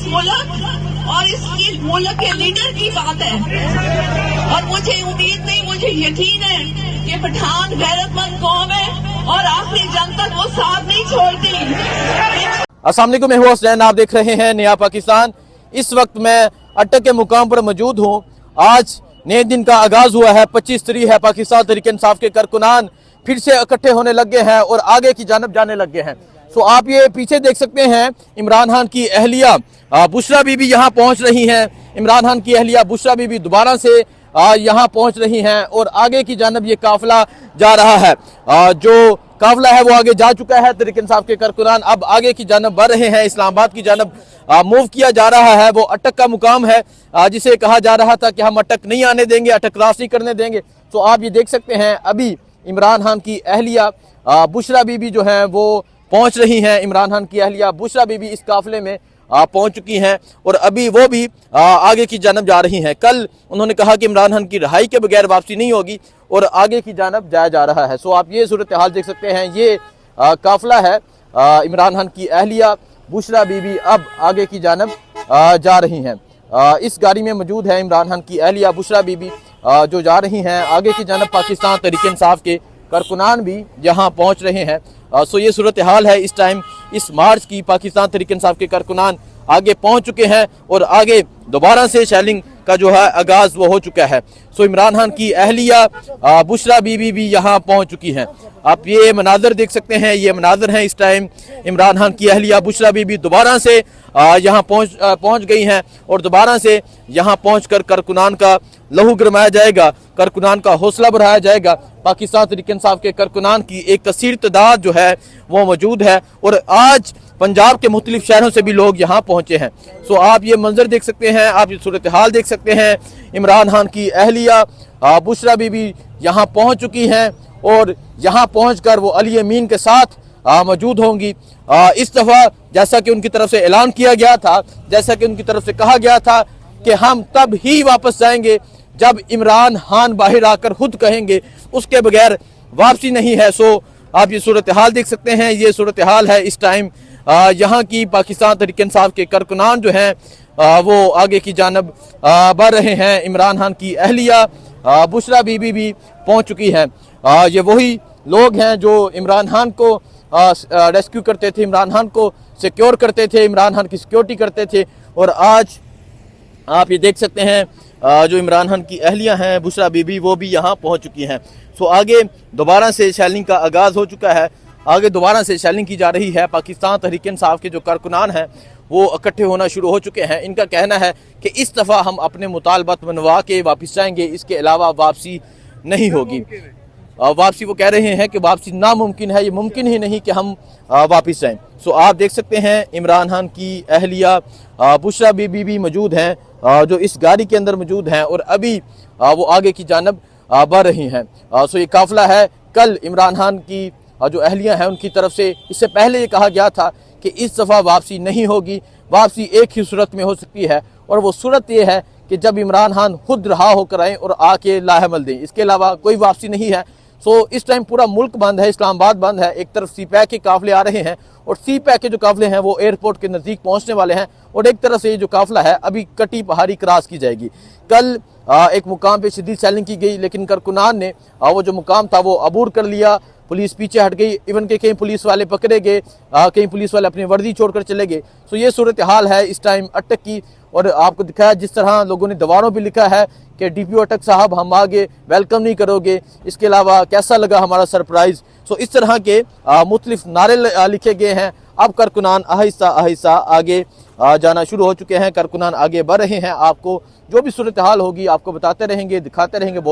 मुल्क और इस मुल्क के लीडर की बात है। और मुझे उम्मीद नहीं, मुझे यकीन है कि पठान गैरतमंद कौम है और आखिरी जंग तक वो साथ नहीं छोड़ती। अस्सलाम वालेकुम, मैं हूं हुसैन, आप देख रहे हैं नया पाकिस्तान। इस वक्त मैं अटक के मुकाम पर मौजूद हूं। आज नए दिन का आगाज हुआ है, 25 तारीख है। पाकिस्तान तहरीक-ए-इंसाफ के कारकुनान फिर से इकट्ठे होने लग गए हैं और आगे की जानब जाने लग गए हैं। सो आप ये पीछे देख सकते हैं, इमरान खान की अहलिया बुशरा बीबी यहाँ पहुँच रही हैं। इमरान खान की अहलिया बुशरा बीबी दोबारा से यहाँ पहुँच रही हैं और आगे की जानब ये काफिला जा रहा है। जो काफिला है वो आगे जा चुका है। तहरीक-ए-इंसाफ के कारकुनान अब आगे की जानब बढ़ रहे हैं, इस्लामाबाद की जानब मूव किया जा रहा है। वो अटक का मुकाम है जिसे कहा जा रहा था कि हम अटक नहीं आने देंगे, अटक क्रॉस नहीं करने देंगे। तो आप ये देख सकते हैं, अभी इमरान खान की अहलिया बुशरा बीबी जो है वो पहुंच रही हैं। इमरान खान की अहलिया बुशरा बीबी इस काफिले में पहुंच चुकी हैं और अभी वो भी आगे की जानब जा रही हैं। कल उन्होंने कहा कि इमरान खान की रिहाई के बगैर वापसी नहीं होगी और आगे की जानब जाया जा रहा है। सो आप ये सूरत हाल देख सकते हैं, ये काफिला है इमरान खान की अहलिया बुशरा बीबी अब आगे की जानब जा रही हैं। इस गाड़ी में मौजूद है इमरान खान की अहलिया बुशरा बीबी जो जा रही हैं आगे की जानब। पाकिस्तान तहरीक-ए-इंसाफ के कारकुनान भी यहाँ पहुँच रहे हैं। सो ये सूरत हाल है इस टाइम, इस मार्च की। पाकिस्तान तहरीक-ए-इंसाफ के कारकुनान आगे पहुँच चुके हैं और आगे दोबारा से शेलिंग का जो है आगाज वो हो चुका है। सो इमरान खान की अहलिया बुशरा बीबी भी यहाँ पहुँच चुकी हैं। आप ये मनाजर देख सकते हैं, ये मनाजर हैं इस टाइम। इमरान खान की अहलिया बुशरा बीबी दोबारा से यहाँ पहुँच गई हैं और दोबारा से यहाँ पहुँचकर कारकुनान का लहू गरमाया जाएगा, कारकुनान का हौसला बढ़ाया जाएगा। पाकिस्तान तहरीक-ए-इंसाफ के कारकुनान की एक कसीर तादाद जो है वो मौजूद है और आज पंजाब के मुख्तलिफ शहरों से भी लोग यहाँ पहुँचे हैं। सो आप ये मंजर देख सकते हैं, आप ये सूरत हाल देख सकते हैं। इमरान खान की अहलिया बुशरा बीबी यहाँ पहुँच चुकी हैं और यहाँ पहुँचकर वो अली अमीन के साथ मौजूद होंगी। इस दफ़ा जैसा कि उनकी तरफ से ऐलान किया गया था, जैसा कि उनकी तरफ से कहा गया था कि हम तब ही वापस जाएंगे जब इमरान खान बाहर आकर खुद कहेंगे, उसके बगैर वापसी नहीं है। सो आप ये सूरत हाल देख सकते हैं, ये सूरत हाल है इस टाइम यहाँ की। पाकिस्तान तहरीक-ए-इंसाफ के कारकुनान जो हैं वो आगे की जानब बढ़ रहे हैं। इमरान खान की अहलिया बुशरा बीबी भी पहुँच चुकी है। ये वही लोग हैं जो इमरान खान को रेस्क्यू करते थे, इमरान खान को सिक्योर करते थे, इमरान खान की सिक्योरिटी करते थे। और आज आप ये देख सकते हैं जो इमरान खान की अहलिया हैं बुशरा बीबी वो भी यहाँ पहुँच चुकी हैं। सो आगे दोबारा से शेलिंग का आगाज़ हो चुका है, आगे दोबारा से शेलिंग की जा रही है। पाकिस्तान तहरीक-ए-इंसाफ के जो कारकुनान हैं वो इकट्ठे होना शुरू हो चुके हैं। इनका कहना है कि इस दफ़ा हम अपने मुतालबात मनवा के वापस जाएंगे, इसके अलावा वापसी नहीं होगी। वापसी वो कह रहे हैं कि वापसी नामुमकिन है, ये मुमकिन ही नहीं कि हम वापस जाएं। सो आप देख सकते हैं इमरान खान की अहलिया बुशरा बीबी भी मौजूद हैं जो इस गाड़ी के अंदर मौजूद हैं और अभी वो आगे की जानब बढ़ रही हैं। सो ये काफिला है। कल इमरान खान की जो अहलिया हैं उनकी तरफ से इससे पहले ये कहा गया था कि इस दफ़ा वापसी नहीं होगी, वापसी एक ही सूरत में हो सकती है और वो सूरत ये है कि जब इमरान खान खुद रहा होकर आएँ और आके लाहमल दें, इसके अलावा कोई वापसी नहीं है। सो इस टाइम पूरा मुल्क बंद है, इस्लामाबाद बंद है। एक तरफ CPAC के काफिले आ रहे हैं और CPAC के जो काफिले हैं वो एयरपोर्ट के नज़दीक पहुंचने वाले हैं और एक तरफ से ये जो काफिला है अभी कटी पहाड़ी क्रॉस की जाएगी। कल एक मुकाम पे शदीद सेलिंग की गई, लेकिन कारकुनान ने वो जो मुकाम था वो अबूर कर लिया, पुलिस पीछे हट गई, इवन के कई पुलिस वाले पकड़े गए, कई पुलिस वाले अपनी वर्दी छोड़कर चले गए। सो ये सूरत हाल है इस टाइम अटक की। और आपको दिखाया जिस तरह लोगों ने दीवारों पे लिखा है कि DPO अटक साहब हम आगे वेलकम नहीं करोगे, इसके अलावा कैसा लगा हमारा सरप्राइज। सो इस तरह के मुख्तलिफ नारे लिखे गए हैं। अब कारकुनान आहिस्ता आहिस्ता आगे जाना शुरू हो चुके हैं, कारकुनान आगे बढ़ रहे हैं। आपको जो भी सूरत हाल होगी आपको बताते रहेंगे, दिखाते रहेंगे।